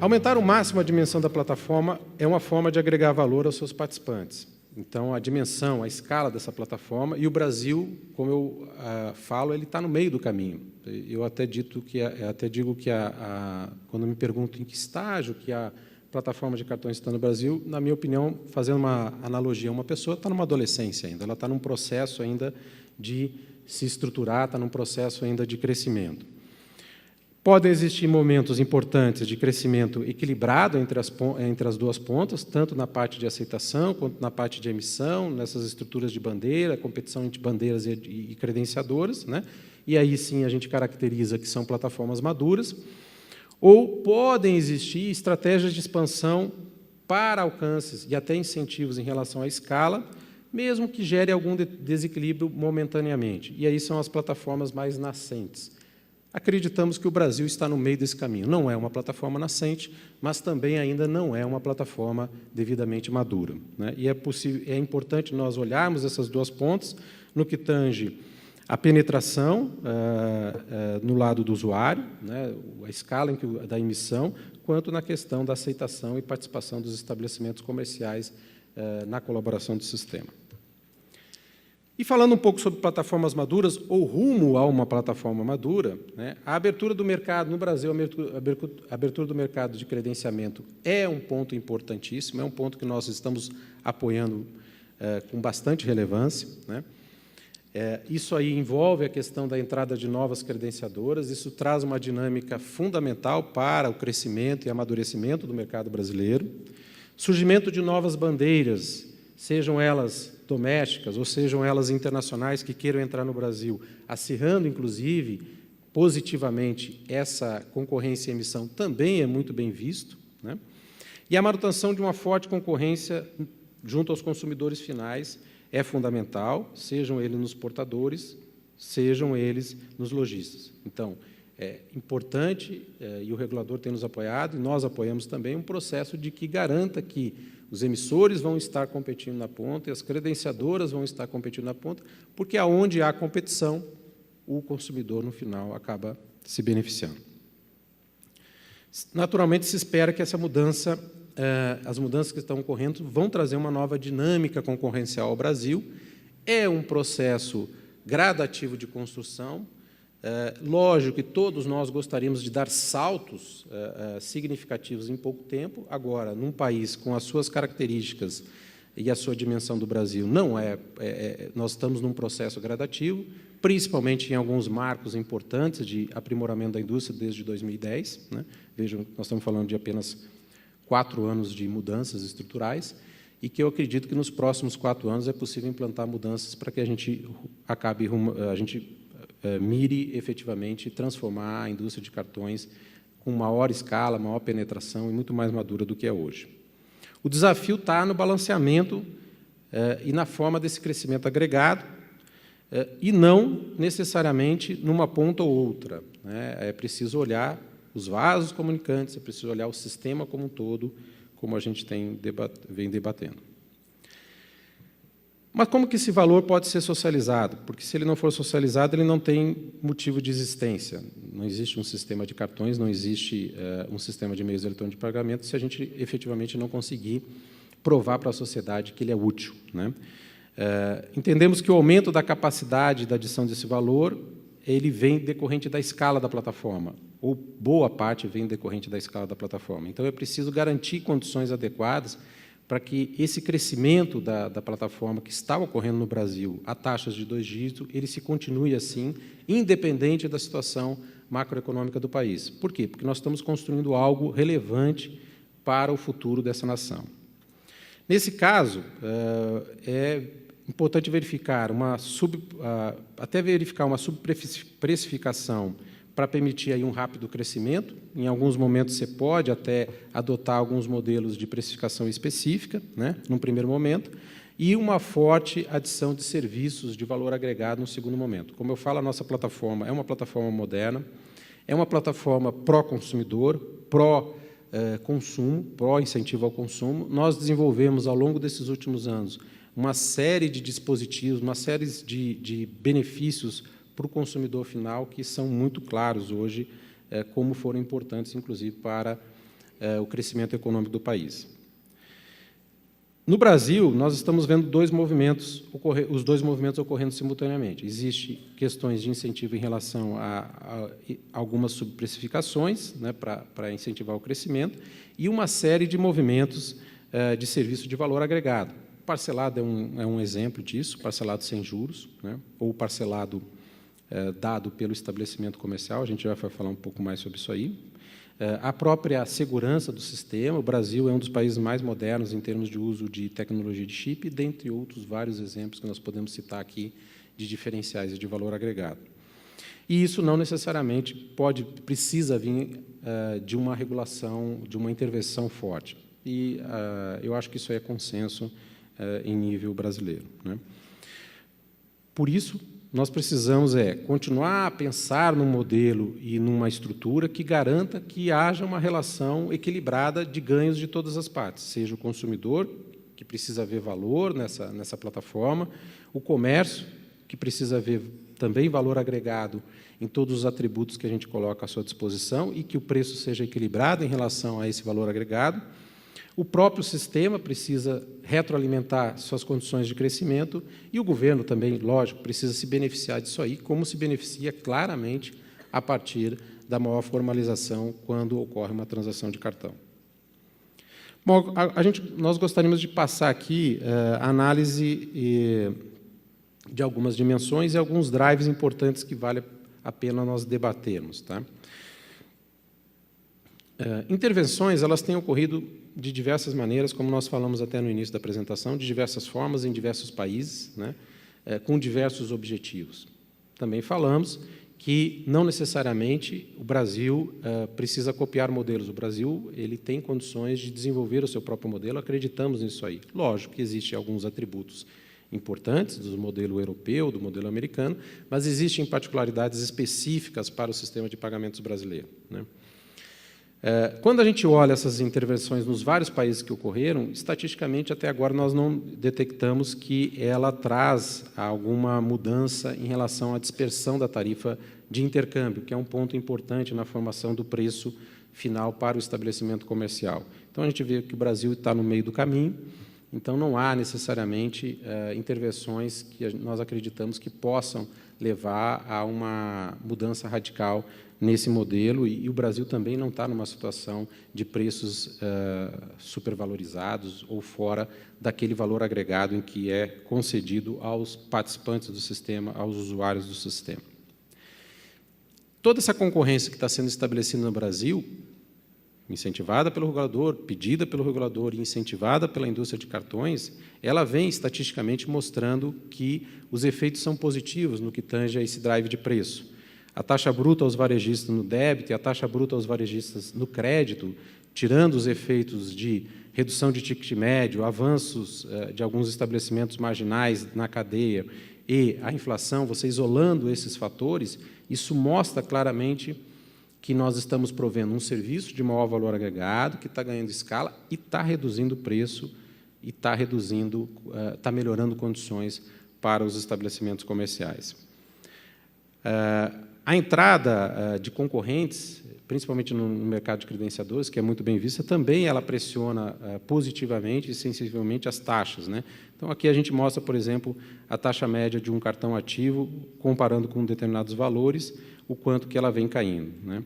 Aumentar ao máximo a dimensão da plataforma é uma forma de agregar valor aos seus participantes. Então, a dimensão, a escala dessa plataforma, e o Brasil, como eu falo, ele está no meio do caminho. Eu até digo que, quando me pergunto em que estágio que a plataforma de cartões está no Brasil, na minha opinião, fazendo uma analogia, uma pessoa está numa adolescência ainda, ela está num processo ainda de se estruturar, está num processo ainda de crescimento. Podem existir momentos importantes de crescimento equilibrado entre as duas pontas, tanto na parte de aceitação quanto na parte de emissão, nessas estruturas de bandeira, competição entre bandeiras e credenciadoras, né? E aí sim a gente caracteriza que são plataformas maduras. Ou podem existir estratégias de expansão para alcances e até incentivos em relação à escala, mesmo que gere algum desequilíbrio momentaneamente. E aí são as plataformas mais nascentes. Acreditamos que o Brasil está no meio desse caminho. Não é uma plataforma nascente, mas também ainda não é uma plataforma devidamente madura, né? E é importante nós olharmos essas duas pontas no que tange a penetração no lado do usuário, né, a escala da emissão, quanto na questão da aceitação e participação dos estabelecimentos comerciais na colaboração do sistema. E falando um pouco sobre plataformas maduras, ou rumo a uma plataforma madura, né, a abertura do mercado no Brasil, a abertura do mercado de credenciamento é um ponto importantíssimo, é um ponto que nós estamos apoiando com bastante relevância, né? Isso aí envolve a questão da entrada de novas credenciadoras, isso traz uma dinâmica fundamental para o crescimento e amadurecimento do mercado brasileiro. Surgimento de novas bandeiras, sejam elas domésticas ou sejam elas internacionais que queiram entrar no Brasil, acirrando, inclusive, positivamente essa concorrência e emissão, também é muito bem visto, né? E a manutenção de uma forte concorrência junto aos consumidores finais é fundamental, sejam eles nos portadores, sejam eles nos lojistas. Então, é importante, e o regulador tem nos apoiado, e nós apoiamos também, um processo de que garanta que os emissores vão estar competindo na ponta e as credenciadoras vão estar competindo na ponta, porque aonde há competição, o consumidor, no final, acaba se beneficiando. Naturalmente, se espera que essa mudança, as mudanças que estão ocorrendo vão trazer uma nova dinâmica concorrencial ao Brasil. É um processo gradativo de construção. Lógico que todos nós gostaríamos de dar saltos significativos em pouco tempo. Agora, num país com as suas características e a sua dimensão do Brasil, nós estamos num processo gradativo, principalmente em alguns marcos importantes de aprimoramento da indústria desde 2010. Né? Vejam, nós estamos falando de apenas 4 anos de mudanças estruturais, e que eu acredito que nos próximos 4 anos é possível implantar mudanças para que a gente mire efetivamente transformar a indústria de cartões com maior escala, maior penetração e muito mais madura do que é hoje. O desafio está no balanceamento e na forma desse crescimento agregado, e não necessariamente numa ponta ou outra, né? É preciso olhar os vasos comunicantes, é preciso olhar o sistema como um todo, como a gente vem debatendo. Mas como que esse valor pode ser socializado? Porque, se ele não for socializado, ele não tem motivo de existência. Não existe um sistema de cartões, não existe um sistema de meios eletrônicos de pagamento, se a gente efetivamente não conseguir provar para a sociedade que ele é útil, né? Entendemos que o aumento da capacidade da adição desse valor, ele vem decorrente da escala da plataforma, ou boa parte vem decorrente da escala da plataforma. Então, é preciso garantir condições adequadas para que esse crescimento da plataforma que está ocorrendo no Brasil a taxas de 2 dígitos, ele se continue assim, independente da situação macroeconômica do país. Por quê? Porque nós estamos construindo algo relevante para o futuro dessa nação. Nesse caso, é importante verificar até verificar uma subprecificação para permitir aí um rápido crescimento. Em alguns momentos, você pode até adotar alguns modelos de precificação específica, né, num primeiro momento, e uma forte adição de serviços de valor agregado no segundo momento. Como eu falo, a nossa plataforma é uma plataforma moderna, é uma plataforma pró-consumidor, pró-consumo, pró-incentivo ao consumo. Nós desenvolvemos, ao longo desses últimos anos, uma série de dispositivos, uma série de benefícios para o consumidor final, que são muito claros hoje, como foram importantes, inclusive, para o crescimento econômico do país. No Brasil, nós estamos vendo os dois movimentos ocorrendo simultaneamente. Existem questões de incentivo em relação a algumas subprecificações, né, para incentivar o crescimento, e uma série de movimentos de serviço de valor agregado. Parcelado é um exemplo disso, parcelado sem juros, né, ou parcelado dado pelo estabelecimento comercial. A gente já vai falar um pouco mais sobre isso aí. A própria segurança do sistema. O Brasil é um dos países mais modernos em termos de uso de tecnologia de chip, dentre outros vários exemplos que nós podemos citar aqui de diferenciais e de valor agregado. E isso não necessariamente precisa vir de uma regulação, de uma intervenção forte. E eu acho que isso é consenso em nível brasileiro, né? Por isso, nós precisamos continuar a pensar num modelo e numa estrutura que garanta que haja uma relação equilibrada de ganhos de todas as partes, seja o consumidor, que precisa ver valor nessa plataforma, o comércio, que precisa ver também valor agregado em todos os atributos que a gente coloca à sua disposição e que o preço seja equilibrado em relação a esse valor agregado. O próprio sistema precisa retroalimentar suas condições de crescimento e o governo também, lógico, precisa se beneficiar disso aí, como se beneficia claramente a partir da maior formalização quando ocorre uma transação de cartão. Bom, nós gostaríamos de passar aqui a análise de algumas dimensões e alguns drives importantes que vale a pena nós debatermos, tá? Intervenções, elas têm ocorrido de diversas maneiras, como nós falamos até no início da apresentação, de diversas formas, em diversos países, né, com diversos objetivos. Também falamos que, não necessariamente, o Brasil precisa copiar modelos. O Brasil ele tem condições de desenvolver o seu próprio modelo, acreditamos nisso aí. Lógico que existem alguns atributos importantes do modelo europeu, do modelo americano, mas existem particularidades específicas para o sistema de pagamentos brasileiro, né? Quando a gente olha essas intervenções nos vários países que ocorreram, estatisticamente, até agora, nós não detectamos que ela traz alguma mudança em relação à dispersão da tarifa de intercâmbio, que é um ponto importante na formação do preço final para o estabelecimento comercial. Então, a gente vê que o Brasil está no meio do caminho, então não há necessariamente intervenções que nós acreditamos que possam levar a uma mudança radical nesse modelo, e o Brasil também não está numa situação de preços supervalorizados ou fora daquele valor agregado em que é concedido aos participantes do sistema, aos usuários do sistema. Toda essa concorrência que está sendo estabelecida no Brasil, incentivada pelo regulador, pedida pelo regulador e incentivada pela indústria de cartões, ela vem estatisticamente mostrando que os efeitos são positivos no que tange a esse drive de preço. A taxa bruta aos varejistas no débito e a taxa bruta aos varejistas no crédito, tirando os efeitos de redução de ticket médio, avanços de alguns estabelecimentos marginais na cadeia e a inflação, você isolando esses fatores, isso mostra claramente que nós estamos provendo um serviço de maior valor agregado, que está ganhando escala e está reduzindo o preço e está melhorando condições para os estabelecimentos comerciais. A entrada de concorrentes, principalmente no mercado de credenciadores, que é muito bem vista, também ela pressiona positivamente e sensivelmente as taxas, né? Então, aqui a gente mostra, por exemplo, a taxa média de um cartão ativo, comparando com determinados valores, o quanto que ela vem caindo, né?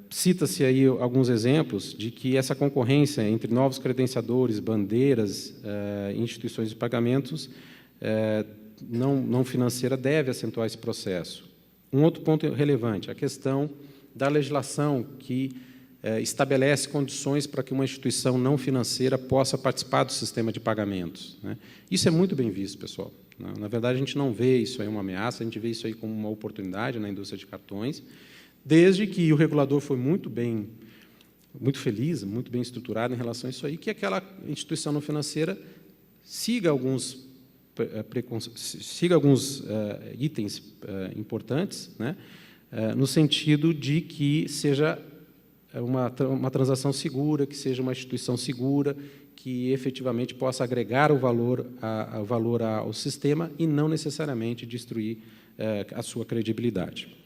Cita-se aí alguns exemplos de que essa concorrência entre novos credenciadores, bandeiras, instituições de pagamentos não financeira deve acentuar esse processo. Um outro ponto relevante, a questão da legislação que estabelece condições para que uma instituição não financeira possa participar do sistema de pagamentos, né? Isso é muito bem visto, pessoal. Na verdade, a gente não vê isso aí uma ameaça, a gente vê isso aí como uma oportunidade na indústria de cartões, desde que o regulador foi muito feliz, muito bem estruturado em relação a isso aí, que aquela instituição não financeira siga alguns itens importantes, né, no sentido de que seja uma transação segura, que seja uma instituição segura, que efetivamente possa agregar o valor ao sistema e não necessariamente destruir a sua credibilidade.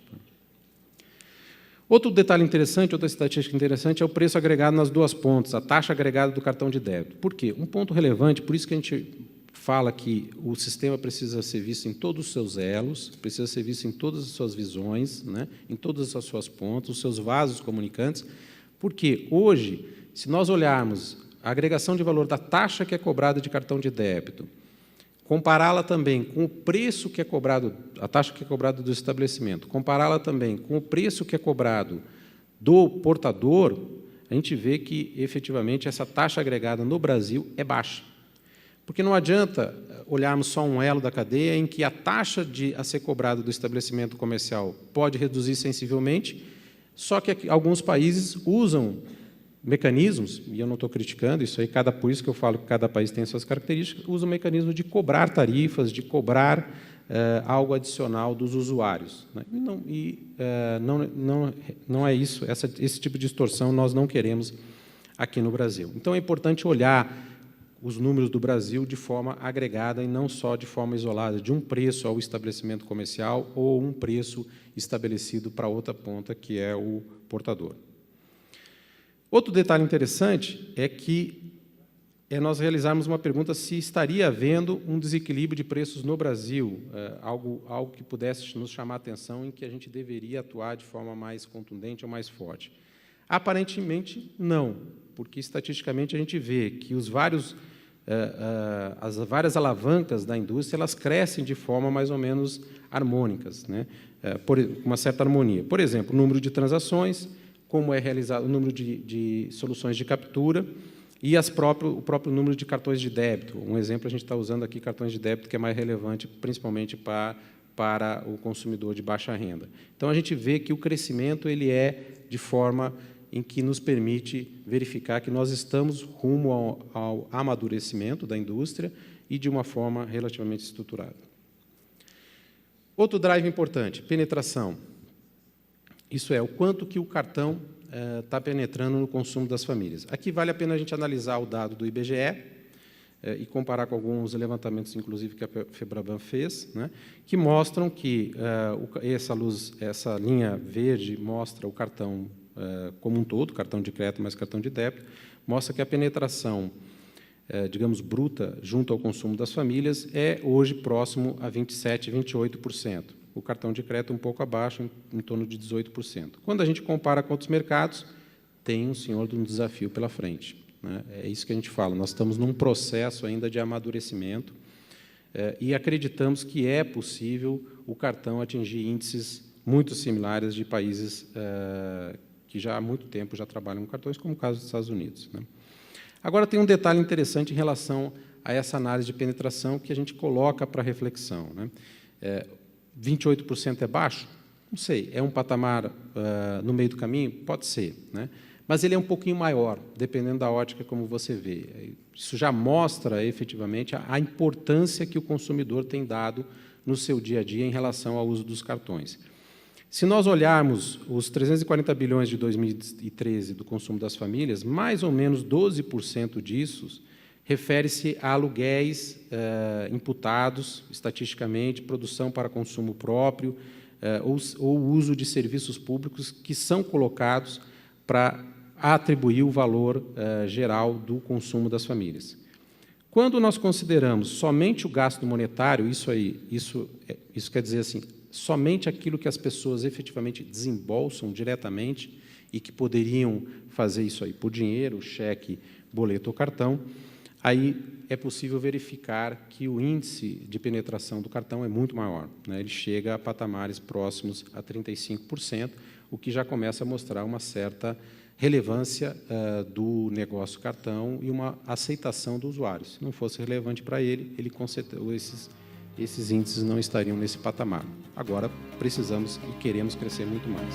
Outro detalhe interessante, outra estatística interessante, é o preço agregado nas duas pontas, a taxa agregada do cartão de débito. Por quê? Um ponto relevante, por isso que a gente fala que o sistema precisa ser visto em todos os seus elos, precisa ser visto em todas as suas visões, né, em todas as suas pontas, os seus vasos comunicantes, porque hoje, se nós olharmos a agregação de valor da taxa que é cobrada de cartão de débito, compará-la também com o preço que é cobrado, a taxa que é cobrada do estabelecimento, compará-la também com o preço que é cobrado do portador, a gente vê que, efetivamente, essa taxa agregada no Brasil é baixa. Porque não adianta olharmos só um elo da cadeia em que a taxa a ser cobrada do estabelecimento comercial pode reduzir sensivelmente, só que alguns países usam mecanismos, e eu não estou criticando isso aí, por isso que eu falo que cada país tem suas características, usa um mecanismo de cobrar tarifas, de cobrar algo adicional dos usuários. Né? Não é isso, esse tipo de distorção nós não queremos aqui no Brasil. Então, é importante olhar os números do Brasil de forma agregada e não só de forma isolada, de um preço ao estabelecimento comercial ou um preço estabelecido para outra ponta, que é o portador. Outro detalhe interessante é que nós realizarmos uma pergunta se estaria havendo um desequilíbrio de preços no Brasil, algo que pudesse nos chamar a atenção, em que a gente deveria atuar de forma mais contundente ou mais forte. Aparentemente, não, porque, estatisticamente, a gente vê que as várias alavancas da indústria elas crescem de forma mais ou menos harmônicas, né? Com uma certa harmonia. Por exemplo, o número de transações, como é realizado o número de soluções de captura e o próprio número de cartões de débito. Um exemplo, a gente está usando aqui cartões de débito, que é mais relevante, principalmente para o consumidor de baixa renda. Então, a gente vê que o crescimento ele é de forma em que nos permite verificar que nós estamos rumo ao amadurecimento da indústria e de uma forma relativamente estruturada. Outro drive importante, penetração. Isso é, o quanto que o cartão está penetrando no consumo das famílias. Aqui vale a pena a gente analisar o dado do IBGE e comparar com alguns levantamentos, inclusive, que a FEBRABAN fez, né, que mostram que essa linha verde mostra o cartão como um todo, cartão de crédito mais cartão de débito, mostra que a penetração, digamos, bruta, junto ao consumo das famílias, é hoje próximo a 27%, 28%. O cartão de crédito um pouco abaixo, em torno de 18%. Quando a gente compara com outros mercados, tem um senhor de um desafio pela frente. Né? É isso que a gente fala, nós estamos num processo ainda de amadurecimento e acreditamos que é possível o cartão atingir índices muito similares de países que já há muito tempo já trabalham com cartões, como o caso dos Estados Unidos. Né? Agora, tem um detalhe interessante em relação a essa análise de penetração que a gente coloca para reflexão. Né? 28% é baixo? Não sei. É um patamar no meio do caminho? Pode ser. Né? Mas ele é um pouquinho maior, dependendo da ótica como você vê. Isso já mostra, efetivamente, a importância que o consumidor tem dado no seu dia a dia em relação ao uso dos cartões. Se nós olharmos os 340 bilhões de 2013 do consumo das famílias, mais ou menos 12% disso refere-se a aluguéis imputados, estatisticamente, produção para consumo próprio ou uso de serviços públicos que são colocados para atribuir o valor geral do consumo das famílias. Quando nós consideramos somente o gasto monetário, isso quer dizer assim, somente aquilo que as pessoas efetivamente desembolsam diretamente e que poderiam fazer isso aí por dinheiro, cheque, boleto ou cartão, aí é possível verificar que o índice de penetração do cartão é muito maior. Né? Ele chega a patamares próximos a 35%, o que já começa a mostrar uma certa relevância do negócio cartão e uma aceitação do usuário. Se não fosse relevante para ele, esses índices não estariam nesse patamar. Agora, precisamos e queremos crescer muito mais.